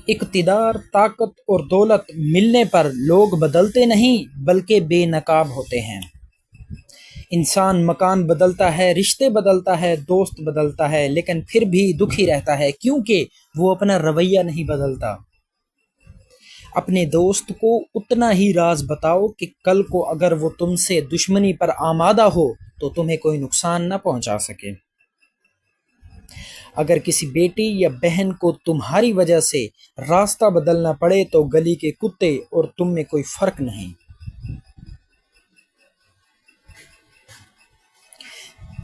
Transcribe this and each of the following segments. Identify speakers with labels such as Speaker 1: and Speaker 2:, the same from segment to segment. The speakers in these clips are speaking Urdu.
Speaker 1: اقتدار، طاقت اور دولت ملنے پر لوگ بدلتے نہیں بلکہ بے نقاب ہوتے ہیں۔ انسان مکان بدلتا ہے، رشتے بدلتا ہے، دوست بدلتا ہے، لیکن پھر بھی دکھی رہتا ہے کیونکہ وہ اپنا رویہ نہیں بدلتا۔ اپنے دوست کو اتنا ہی راز بتاؤ کہ کل کو اگر وہ تم سے دشمنی پر آمادہ ہو تو تمہیں کوئی نقصان نہ پہنچا سکے۔ اگر کسی بیٹی یا بہن کو تمہاری وجہ سے راستہ بدلنا پڑے تو گلی کے کتے اور تم میں کوئی فرق نہیں۔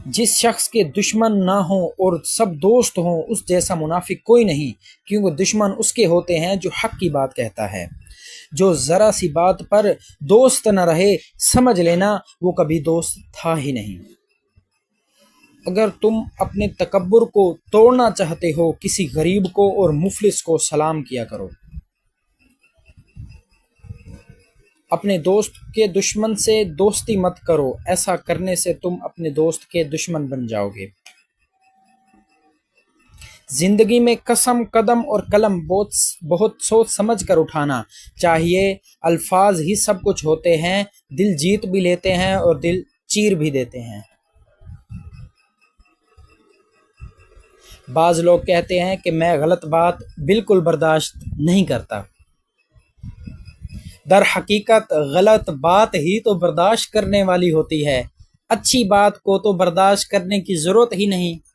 Speaker 1: جس شخص کے دشمن نہ ہوں اور سب دوست ہوں اس جیسا منافق کوئی نہیں، کیونکہ دشمن اس کے ہوتے ہیں جو حق کی بات کہتا ہے۔ جو ذرا سی بات پر دوست نہ رہے سمجھ لینا وہ کبھی دوست تھا ہی نہیں۔ اگر تم اپنے تکبر کو توڑنا چاہتے ہو کسی غریب کو اور مفلس کو سلام کیا کرو۔ اپنے دوست کے دشمن سے دوستی مت کرو، ایسا کرنے سے تم اپنے دوست کے دشمن بن جاؤ گے۔ زندگی میں قسم، قدم اور قلم بہت سوچ سمجھ کر اٹھانا چاہیے۔ الفاظ ہی سب کچھ ہوتے ہیں، دل جیت بھی لیتے ہیں اور دل چیر بھی دیتے ہیں۔ بعض لوگ کہتے ہیں کہ میں غلط بات بالکل برداشت نہیں کرتا۔ در حقیقت غلط بات ہی تو برداشت کرنے والی ہوتی ہے، اچھی بات کو تو برداشت کرنے کی ضرورت ہی نہیں۔